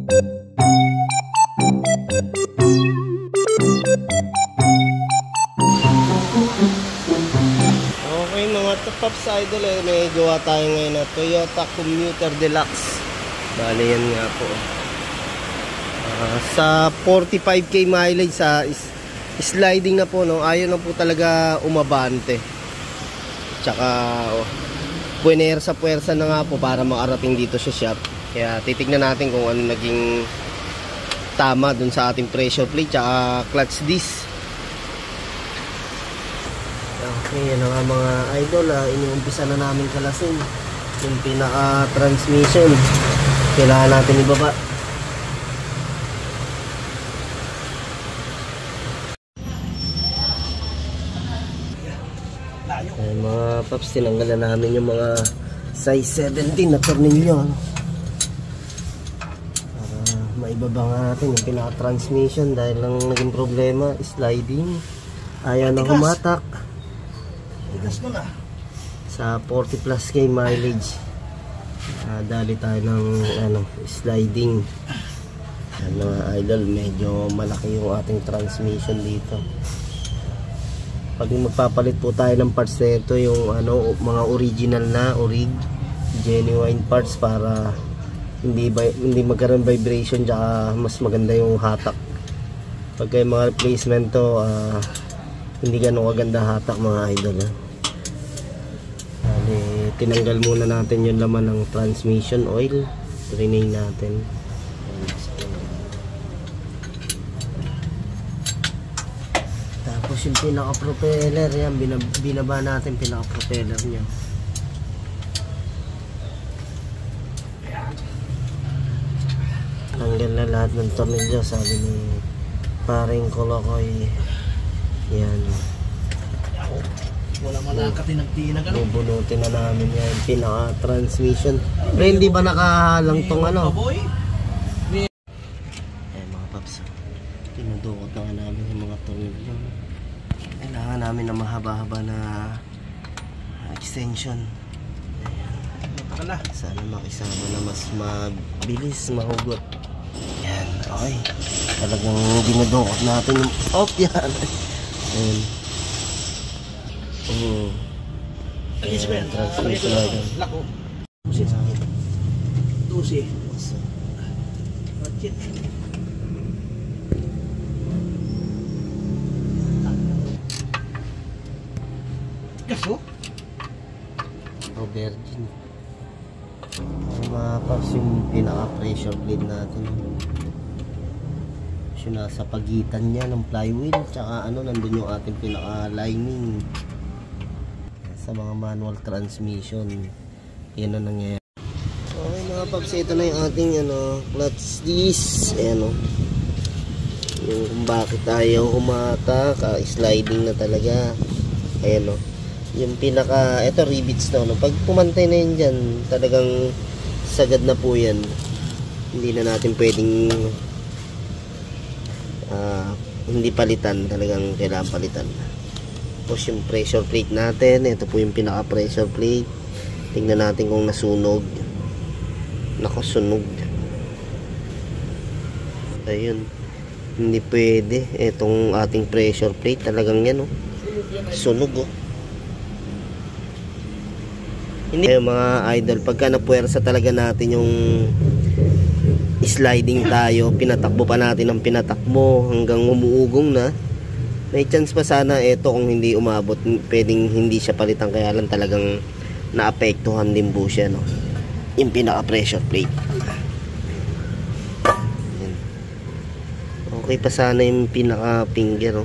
Okay mga Pops Idol, may gawa tayo ngayon na Toyota Commuter Deluxe. Bale yan nga po. Sa 45k mileage, sa sliding na po, no? Ayaw na po talaga umabante. Tsaka puwersa na nga po para makarating dito sa shop. Kaya titignan natin kung ano naging tama dun sa ating pressure plate tsaka clutch disc. Okay, yan nga mga idol, iniumpisa na namin kalasin yung pinaka transmission. Kailangan natin ibaba. Ay, mga paps, tinanggalan namin yung mga size 17 na tornilyo, ano? Para maibaba nga natin yung pinaka transmission dahil lang naging problema, sliding, ayaw na humatak. Sa 40 plus k mileage, dali tayo ng sliding. Mga idol, medyo malaki yung ating transmission dito. Pag magpapalit po tayo ng parts na ito, yung mga original na genuine parts, para hindi magkaroon vibration tsaka mas maganda yung hatak. Pag yung mga replacement to, hindi ganun kaganda hatak mga idol. Tinanggal muna natin yung laman ng transmission oil, rename natin. Tapos yung pinaka propeller, yan binaba natin pinaka propeller niya. Tanggal na lahat ng tornilyo, sabi ni paring Kolokoy. Yan, wala malakatinag-tinag, ano? bubunutin na namin yan, pinaka transmission. Pero hindi ba nakahalang tong mga paps, tinudukot na namin yung mga tornilyo. Kailangan namin na mahaba-haba na extension. Ayan. Sana makisama na mas mabilis mahugot. Yan, okay. Talagang dinudukot natin yung yan. Ayan. Ayan, transmission natin. Lako. Tusi sa akin. Tusi. Ratchet. Kaso? Virgin. Mga paps, yung pinaka pressure plate natin. Yung nasa pagitan niya ng flywheel, tsaka nandun yung ating pinaka lining. Sa mga manual transmission, yan ang nangyayari. Okay mga paps, ito na yung ating clutch disc. Ayan, yung kung bakit ayaw humatak, sliding na talaga. Ayan, yung pinaka, ito rivets na, pag pumantay na yun dyan, talagang sagad na po yan. Hindi na natin pwedeng hindi palitan, talagang kailangan palitan. Tapos yung pressure plate natin, ito po yung pinaka pressure plate. Tingnan natin kung nasunog. Nakasunog. Ayun, hindi pwede itong ating pressure plate, talagang yan sunog. Hindi. Ayun mga idol, pagka napuwersa talaga natin yung sliding tayo, pinatakbo pa natin ang pinatakbo hanggang umuugong na, may chance pa sana ito kung hindi umabot, pwedeng hindi siya palitan, kaya lang talagang naapektuhan din po siya, yung pinaka pressure plate. Yan. Okay pa sana yung pinaka finger,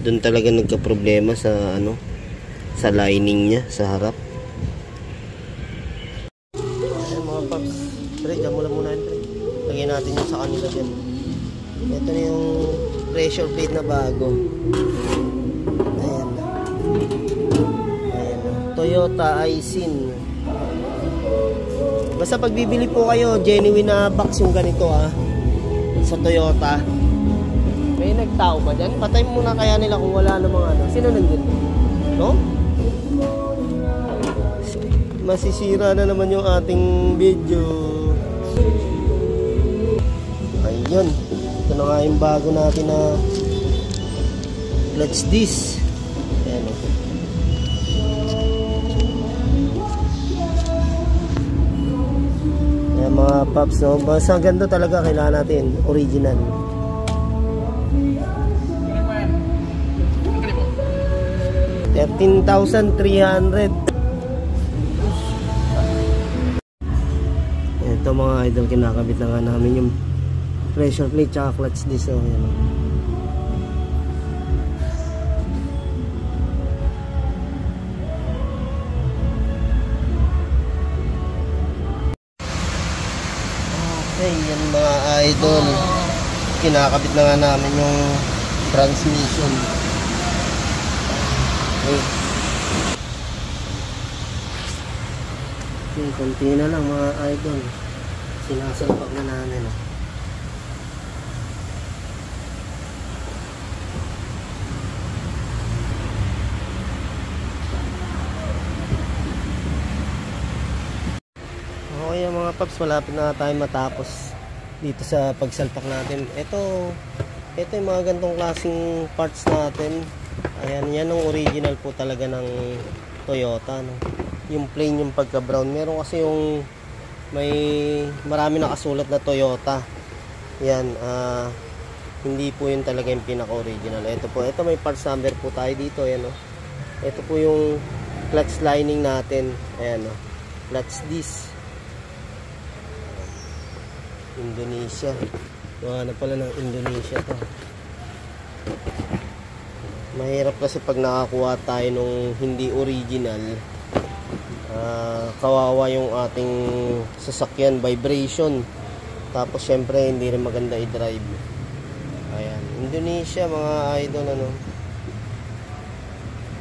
doon talaga nagka problema sa sa lining niya sa harap. Ayan mga paps, pre, dyan muna yun, pre. Lagyan natin yung sa kanila dyan. Ito na yung pressure plate na bago. Ayan. Toyota Aisin. Basta pag bibili po kayo, genuine na box yung ganito sa Toyota. May nagtao ba dyan? Patay muna kaya nila kung wala namang sino nandun? No? Masisira na naman yung ating video. Yun, ito na nga yung bago natin na clutch disc. Ayan o. Ayan mga paps, no? Basta ganda talaga kailangan natin, original. 13,300. Ito mga idol, kinakabit na nga namin yung pressure plate tsaka clutch disc. So, yan. Okay, yan mga idol, kinakabit na nga namin yung transmission. Okay, konti na lang mga idol, sinasalpak na namin. Okay mga paps, malapit na tayo matapos dito sa pagsalpak natin. Ito yung mga gantong klaseng parts natin. Ayan, yan ang original po talaga ng Toyota, no? Yung plain, yung pagka brown. Meron kasi yung marami nakasulat na Toyota. Yan, hindi po yun talaga yung pinaka original. Ito po, ito may parts number po tayo dito. Ayan, no? Ito po yung clutch lining natin. Ayan, no? Clutch disc Indonesia. Na pala ng Indonesia to. Mahirap kasi pag nakakuha tayo nung hindi original, kawawa yung ating sasakyan, vibration, tapos syempre hindi rin maganda i-drive. Ayan, Indonesia mga idol, ano.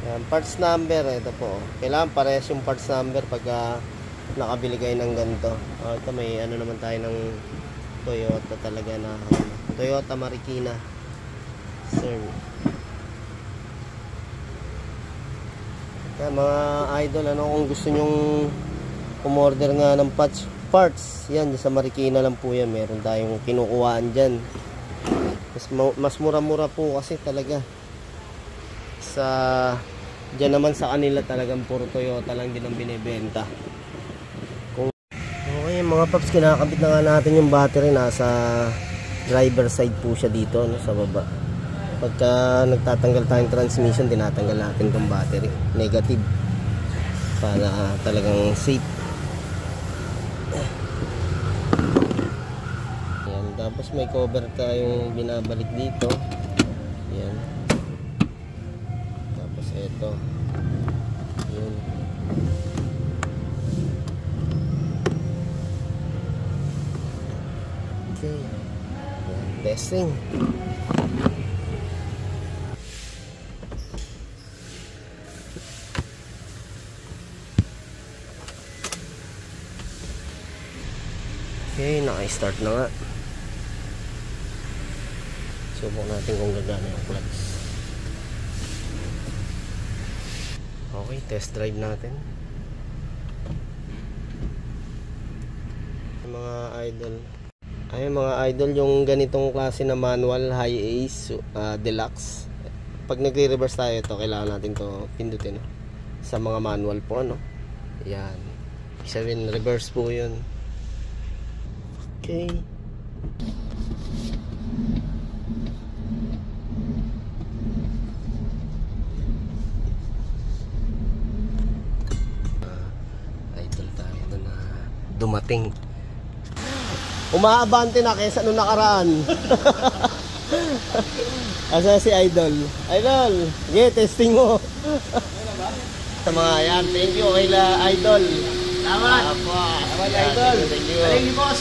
Ayan, parts number, ito po. Kailangan parehas yung parts number pag nakabili kayo ng ganito. Ito may ano naman tayo ng Toyota talaga na Toyota Marikina, sir. Kaya mga idol, ano, kung gusto nyong umorder nga ng parts, yan sa Marikina lang po yan, meron tayong kinukuhaan dyan. Mas mura-mura po kasi talaga. Dyan naman sa kanila talagang puro Toyota lang din ang binibenta. Okay mga paps, kinakabit na nga natin yung battery. Nasa driver side po siya dito, no, sa baba. Pagka nagtatanggal tayong transmission, tinatanggal natin itong battery, negative, para talagang safe. Ayan, tapos may cover tayong binabalik dito. Ayan. Tapos ito. Ayan. Okay. Ayan, testing. Okay, naka-start na nga. Subok natin kung gagana yung clutch. Okay, test drive natin. Mga idol. Ayun mga idol, yung ganitong klase na manual, high ace, deluxe. Pag nagre-reverse tayo ito, kailangan natin to pindutin, no? Sa mga manual po, ano. Yan. Sabihin, reverse po yun. Okay. Idol tayo na dumating. Umaabante na kaysa nung nakaraan. Asa si Idol? Idol, sige, testing mo. Sa mga yan, thank you kay Idol. Salamat. Salamat, Idol. thank you. Galing ni boss.